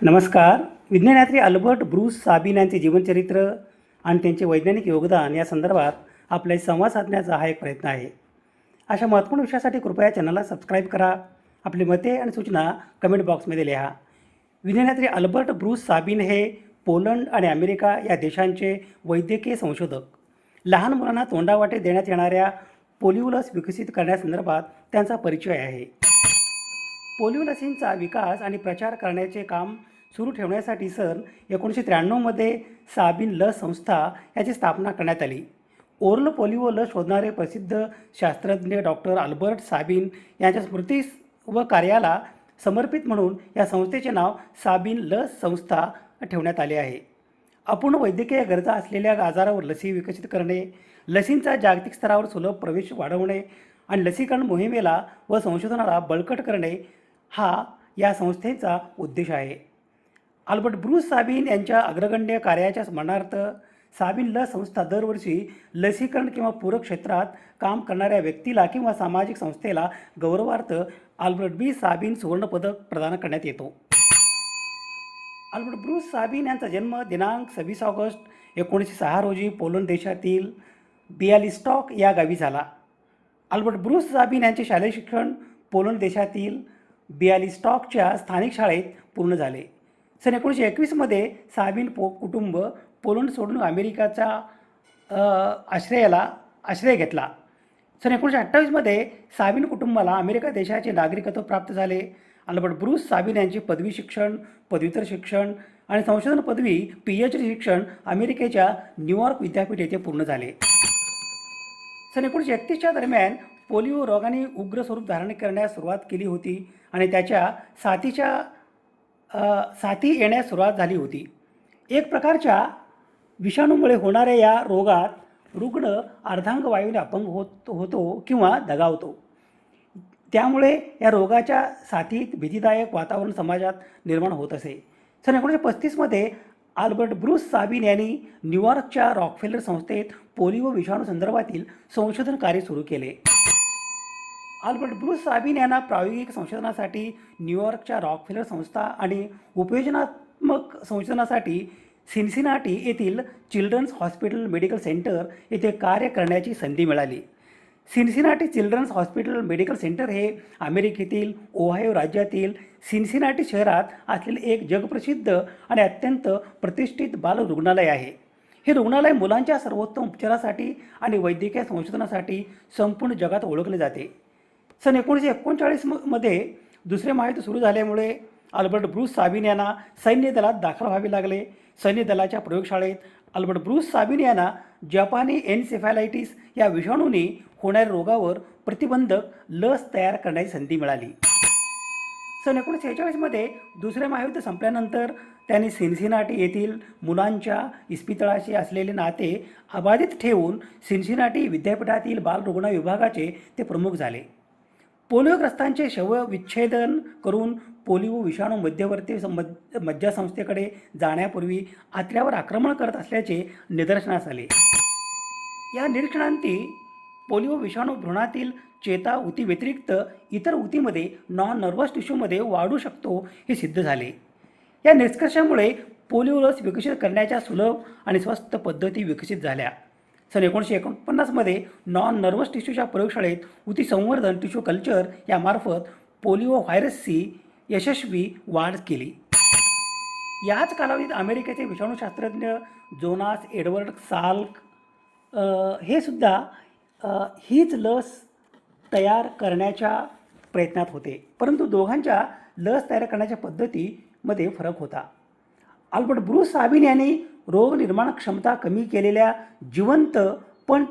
नमस्कार. विज्ञानयात्री Albert Bruce साबिन यांचे जीवनचरित्र आणि त्यांचे वैज्ञानिक योगदान या संदर्भात आपल्याशी संवाद साधण्याचा हा एक प्रयत्न आहे. अशा महत्त्वपूर्ण विषयासाठी कृपया चॅनलला सबस्क्राईब करा. आपली मते आणि सूचना कमेंट बॉक्समध्ये लिहा. विज्ञानयात्री अल्बर्ट ब्रूस साबिन हे पोलंड आणि अमेरिका या देशांचे वैद्यकीय संशोधक. लहान मुलांना तोंडावाटे देण्यात येणाऱ्या पोलिओ लस विकसित करण्यासंदर्भात त्यांचा परिचय आहे. पोलिओ लसींचा विकास आणि प्रचार करण्याचे काम सुरू ठेवण्यासाठी सन 1993मध्ये साबिन लस संस्था याची स्थापना करण्यात आली. ओरल पोलिओ लस शोधणारे प्रसिद्ध शास्त्रज्ञ डॉक्टर अल्बर्ट साबिन यांच्या स्मृती व कार्याला समर्पित म्हणून या संस्थेचे नाव साबिन लस संस्था ठेवण्यात आले आहे. अपूर्ण वैद्यकीय गरजा असलेल्या आजारावर लसी विकसित करणे, लसींचा जागतिक स्तरावर सुलभ प्रवेश वाढवणे आणि लसीकरण मोहिमेला व संशोधनाला बळकट करणे हा या संस्थेचा उद्देश आहे. अल्बर्ट ब्रूस साबिन यांच्या अग्रगण्य कार्याच्या स्मरणार्थ साबिन लस संस्था दरवर्षी लसीकरण किंवा पूरक क्षेत्रात काम करणाऱ्या व्यक्तीला किंवा सामाजिक संस्थेला गौरवार्थ अल्बर्ट बी साबिन सुवर्णपदक प्रदान करण्यात येतो. अल्बर्ट ब्रूस साबिन यांचा जन्म दिनांक 26 ऑगस्ट 1906 रोजी पोलंड देशातील बियालिस्टॉक या गावी झाला. अल्बर्ट ब्रूस साबिन यांचे शालेय शिक्षण पोलंड देशातील बियालिस्टॉकच्या स्थानिक शाळेत पूर्ण झाले. सन 1921मध्ये साबिन कुटुंब पोलंड सोडून अमेरिकेचा आश्रय घेतला. सन 1928मध्ये साबिन कुटुंबाला अमेरिका देशाचे नागरिकत्व प्राप्त झाले. अल्बर्ट ब्रूस साबिन यांचे पदवी शिक्षण, पदव्युत्तर शिक्षण आणि संशोधन पदवी PhD शिक्षण अमेरिकेच्या न्यूयॉर्क विद्यापीठ येथे पूर्ण झाले. सन 1931च्या दरम्यान पोलिओ रोगाने उग्र स्वरूप धारण करण्यास सुरुवात केली होती आणि त्याच्या साथी येण्यास सुरुवात झाली होती. एक प्रकारच्या विषाणूमुळे होणाऱ्या या रोगात रुग्ण अर्धांगवायूने अपंग होतो किंवा दगावतो. त्यामुळे या रोगाच्या साथीत भीतीदायक वातावरण समाजात निर्माण होत असे. सन 1935मध्ये अल्बर्ट ब्रूस साबिन यांनी न्यूयॉर्कच्या रॉकफेलर संस्थेत पोलिओ विषाणू संदर्भातील संशोधन कार्य सुरू केले. अल्बर्ट ब्रूस साबिन यांना प्रायोगिक संशोधनासाठी न्यूयॉर्कच्या रॉकफेलर संस्था आणि उपयोजनात्मक संशोधनासाठी सिन्सिनाटी येथील चिल्ड्रन्स हॉस्पिटल मेडिकल सेंटर येथे कार्य करण्याची संधी मिळाली. Cincinnati children's hospital medical centre हे अमेरिकेतील ओहायो राज्यातील सिन्सिनाटी शहरात असलेले एक जगप्रसिद्ध आणि अत्यंत प्रतिष्ठित बाल रुग्णालय आहे. हे रुग्णालय मुलांच्या सर्वोत्तम उपचारासाठी आणि वैद्यकीय संशोधनासाठी संपूर्ण जगात ओळखले जाते. सन 1939मध्ये दुसरे महायुद्ध सुरू झाल्यामुळे अल्बर्ट ब्रूस साबिन यांना सैन्य दलात दाखल व्हावे लागले. सैन्य दलाच्या प्रयोगशाळेत अल्बर्ट ब्रूस साबिन यांना जपानी एन्सेफॅलायटिस या विषाणूने होणाऱ्या रोगावर प्रतिबंधक लस तयार करण्याची संधी मिळाली. सन 1946मध्ये दुसरे महायुद्ध संपल्यानंतर त्यांनी सिन्सिनाटी येथील मुलांच्या इस्पितळाशी असलेले नाते अबाधित ठेवून सिन्सिनाटी विद्यापीठातील बालरुग्ण विभागाचे ते प्रमुख झाले. पोलिओग्रस्तांचे शवविच्छेदन करून पोलिओ विषाणू मध्यवर्ती मज्जासंस्थेकडे जाण्यापूर्वी आतड्यावर आक्रमण करत असल्याचे निदर्शनास आले. या निरीक्षणांती पोलिओ विषाणू भ्रूणातील चेता ऊती व्यतिरिक्त इतर ऊतीमध्ये नॉन नर्वस टिश्यूमध्ये वाढू शकतो हे सिद्ध झाले. या निष्कर्षामुळे पोलिओ लस विकसित करण्याच्या सुलभ आणि स्वस्त पद्धती विकसित झाल्या. सन 1949मध्ये नॉन नर्वस टिश्यूच्या प्रयोगशाळेत ऊती संवर्धन टिश्यू कल्चर यामार्फत पोलिओ व्हायरसची यशस्वी वाढ केली. याच कालावधीत अमेरिकेचे विषाणूशास्त्रज्ञ जोनास एडवर्ड साल्क हे सुद्धा हीच लस तयार करण्याच्या प्रयत्नात होते, परंतु दोघांच्या लस तयार करण्याच्या पद्धतीमध्ये फरक होता. अल्बर्ट ब्रूस साबिन यांनी रोग निर्माण क्षमता कमी केलेल्या जिवंत पण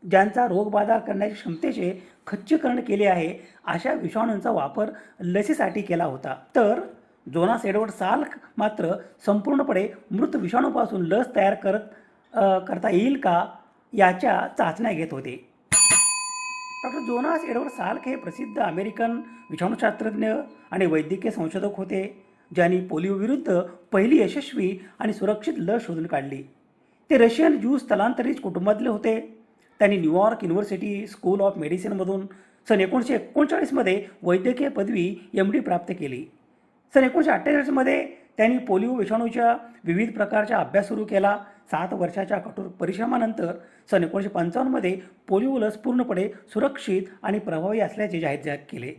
ज्यांचा रोगबाधा करण्याच्या क्षमतेचे खच्चीकरण केले आहे अशा विषाणूंचा वापर लसीसाठी केला होता. तर जोनास एडवर्ड साल्क मात्र संपूर्णपणे मृत विषाणूपासून लस तयार करता येईल का याच्या चाचण्या घेत होते. डॉक्टर जोनास एडवर्ड साल्क हे प्रसिद्ध अमेरिकन विषाणूशास्त्रज्ञ आणि वैद्यकीय संशोधक होते, ज्यांनी पोलिओविरुद्ध पहिली यशस्वी आणि सुरक्षित लस शोधून काढली. ते रशियन ज्यू स्थलांतरित कुटुंबातले होते. त्यांनी न्यूयॉर्क युनिव्हर्सिटी स्कूल ऑफ मेडिसिनमधून सन 1939मध्ये वैद्यकीय पदवी MD प्राप्त केली. सन 1948मध्ये त्यांनी पोलिओ विषाणूच्या विविध प्रकारचा अभ्यास सुरू केला. 7 वर्षाच्या कठोर परिश्रमानंतर सन 1955मध्ये पोलिओ लस पूर्णपणे सुरक्षित आणि प्रभावी असल्याचे जाहीर केले.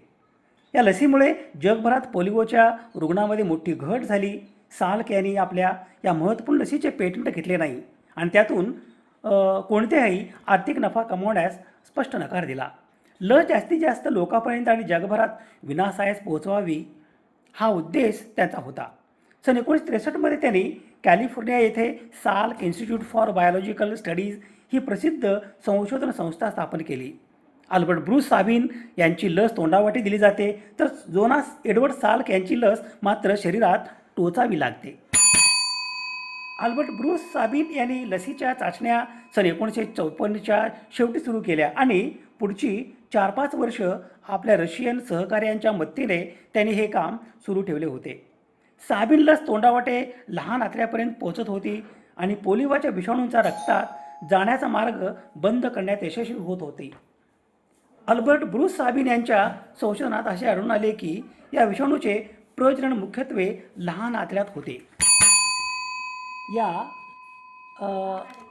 या लसीमुळे जगभरात पोलिओच्या रुग्णांमध्ये मोठी घट झाली. साल्क यांनी आपल्या या महत्त्वपूर्ण लसीचे पेटंट घेतले नाही आणि त्यातून कोणत्याही आर्थिक नफा कमवण्यास स्पष्ट नकार दिला. लस जास्तीत जास्त लोकांपर्यंत आणि जगभरात विनाशाळास पोहोचवावी हा उद्देश त्यांचा होता. सन 1963मध्ये त्यांनी कॅलिफोर्निया येथे Salk Institute for Biological Studies ही प्रसिद्ध संशोधन संस्था स्थापन केली. अल्बर्ट ब्रूस साबिन यांची लस तोंडावाटी दिली जाते, तर जोनास एडवर्ड साल्क यांची लस मात्र शरीरात टोचावी लागते. अल्बर्ट ब्रूस साबिन यांनी लसीच्या चाचण्या सन 1954च्या शेवटी सुरू केल्या आणि पुढची 4-5 वर्ष आपल्या रशियन सहकार्यांच्या मदतीने त्यांनी हे काम सुरू ठेवले होते. साबिन लस तोंडावाटे लहान आतड्यापर्यंत पोहोचत होती आणि पोलिओच्या विषाणूंचा रक्तात जाण्याचा मार्ग बंद करण्यात यशस्वी होत होते. अल्बर्ट ब्रूस साबिन यांच्या संशोधनात असे आढळून आले की या विषाणूचे प्रजनन मुख्यत्वे लहान आतड्यात होते. या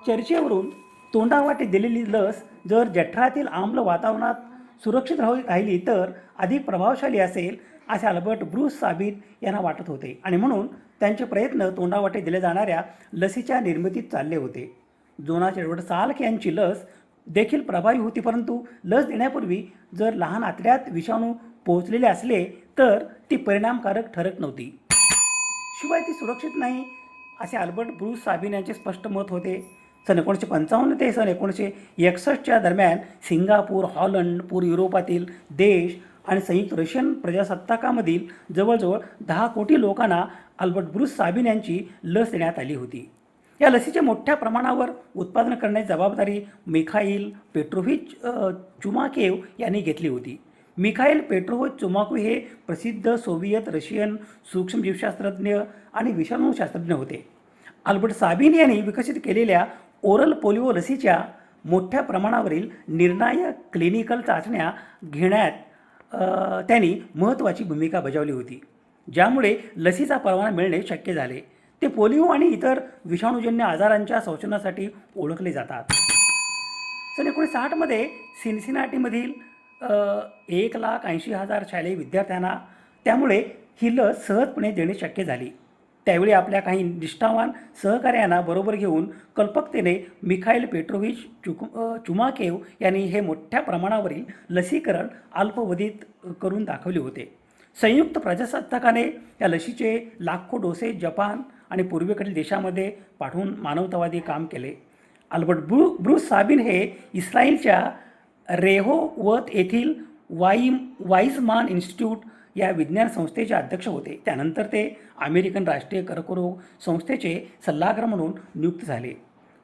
चर्चेवरून तोंडावाटे दिलेली लस जर जठरातील आम्ल वातावरणात सुरक्षित राहिली तर अधिक प्रभावशाली असेल असे अल्बर्ट ब्रूस साबिन यांना वाटत होते आणि म्हणून त्यांचे प्रयत्न तोंडावाटे दिल्या जाणाऱ्या लसीच्या निर्मितीत चालले होते. जोनास एडवर्ड साल्क यांची लस देखील प्रभावी होती, परंतु लस देण्यापूर्वी जर लहान आतड्यात विषाणू पोहोचलेले असले तर ती परिणामकारक ठरत नव्हती. शिवाय ती सुरक्षित नाही असे अल्बर्ट ब्रूस साबिन यांचे स्पष्ट मत होते. सन 1955 ते सन 1961च्या दरम्यान सिंगापूर, हॉलंड, पूर्व युरोपातील देश आणि संयुक्त रशियन प्रजासत्ताकामधील जवळजवळ 10 कोटी लोकांना अल्बर्ट ब्रूस साबिन यांची लस देण्यात आली होती. या लसीचे मोठ्या प्रमाणावर उत्पादन करण्याची जबाबदारी मिखाईल पेट्रोव्हिच चुमाकेव यांनी घेतली होती. मिखाईल पेट्रोव्हिच चुमाकेव हे प्रसिद्ध सोव्हिएत रशियन सूक्ष्मजीवशास्त्रज्ञ आणि विषाणूशास्त्रज्ञ होते. अल्बर्ट साबिन यांनी विकसित केलेल्या ओरल पोलिओ लसीच्या मोठ्या प्रमाणावरील निर्णायक क्लिनिकल चाचण्या घेण्यात त्यांनी महत्त्वाची भूमिका बजावली होती, ज्यामुळे लसीचा परवाना मिळणे शक्य झाले. ते पोलिओ आणि इतर विषाणूजन्य आजारांच्या संशोधनासाठी ओळखले जातात. सन 1960मध्ये सिन्सिनाटीमधील 1,80,000 शालेय विद्यार्थ्यांना त्यामुळे ही लस सहजपणे देणे शक्य झाली. त्यावेळी आपल्या काही निष्ठावान सहकार्यांना बरोबर घेऊन कल्पकतेने मिखाईल पेट्रोव्हिच चुमाकेव यांनी हे मोठ्या प्रमाणावरील लसीकरण अल्पावधीत करून दाखवले होते. संयुक्त प्रजासत्ताकाने या लसीचे लाखो डोसेज जपान आणि पूर्वेकडील देशामध्ये पाठवून मानवतावादी काम केले. अल्बर्ट ब्रूस साबिन हे इस्रायलच्या रेहोवत येथील वाईझमान इन्स्टिट्यूट या विज्ञान संस्थेचे अध्यक्ष होते. त्यानंतर ते अमेरिकन राष्ट्रीय कर्करोग संस्थेचे सल्लागार म्हणून नियुक्त झाले.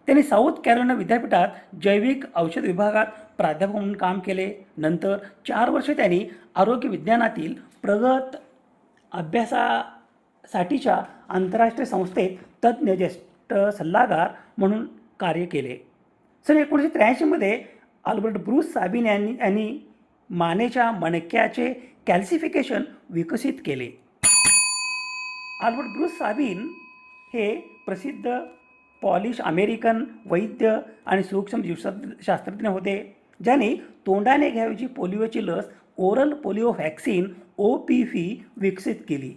त्यांनी साऊथ कॅरोलिना विद्यापीठात जैविक औषध विभागात प्राध्यापक म्हणून काम केले. नंतर 4 वर्षे त्यांनी आरोग्य विज्ञानातील प्रगत अभ्यासासाठीच्या आंतरराष्ट्रीय संस्थेत तज्ज्ञ ज्येष्ठ सल्लागार म्हणून कार्य केले. सन 1983मध्ये अल्बर्ट ब्रूस साबिन यांनी मानेच्या मणक्याचे कॅल्सिफिकेशन विकसित केले. अल्बर्ट ब्रूस साबिन हे प्रसिद्ध पॉलिश अमेरिकन वैद्य आणि सूक्ष्मजीवशास्त्रज्ञ होते, ज्यांनी तोंडाने घ्यावयाची पोलिओची लस ओरल पोलिओ व्हॅक्सिन OPV विकसित केली.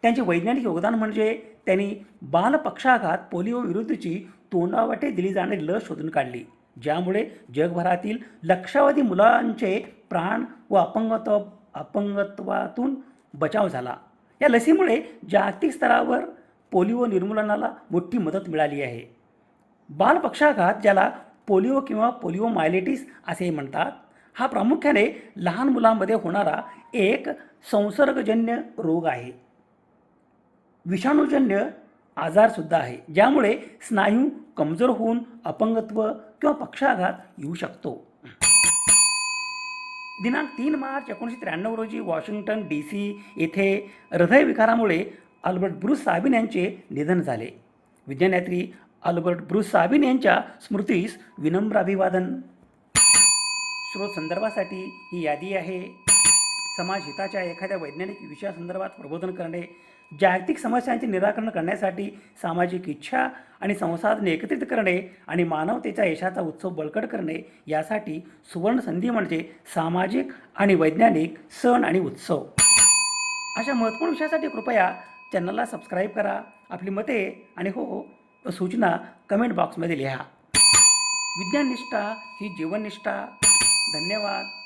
त्यांचे वैज्ञानिक योगदान म्हणजे त्यांनी बालपक्षाघात पोलिओ विरुद्धची तोंडावाटे दिली जाणारी लस शोधून काढली, ज्यामुळे जगभरातील लक्षावधी मुलांचे प्राण व अपंगत्वातून बचाव झाला. या लसीमुळे जागतिक स्तरावर पोलिओ निर्मूलनाला मोठी मदत मिळाली आहे. बालपक्षाघात, ज्याला पोलिओ किंवा पोलिओमायलिटिस असे म्हणतात, हा प्रामुख्याने लहान मुलांमध्ये होणारा एक संसर्गजन्य रोग आहे. विषाणूजन्य आजारसुद्धा आहे, ज्यामुळे स्नायू कमजोर होऊन अपंगत्व किंवा पक्षाघात येऊ शकतो. दिनांक 3 मार्च 1993 रोजी वॉशिंग्टन DC येथे हृदयविकारामुळे अल्बर्ट ब्रूस साबिन यांचे निधन झाले. विज्ञानयात्री अल्बर्ट ब्रूस साबिन यांच्या स्मृतीस विनम्र अभिवादन. स्रोत संदर्भासाठी ही यादी आहे. समाज हिताच्या एखाद्या वैज्ञानिक विषयासंदर्भात प्रबोधन करणे, जागतिक समस्यांचे निराकरण करण्यासाठी सामाजिक इच्छा आणि संसाधने एकत्रित करणे आणि मानवतेच्या यशाचा उत्सव बळकट करणे यासाठी सुवर्ण संधी म्हणजे सामाजिक आणि वैज्ञानिक सण आणि उत्सव. अशा महत्त्वपूर्ण विषयासाठी कृपया चॅनलला सबस्क्राईब करा. आपली मते आणि सूचना कमेंट बॉक्समध्ये लिहा. विज्ञाननिष्ठा ही जीवननिष्ठा. धन्यवाद.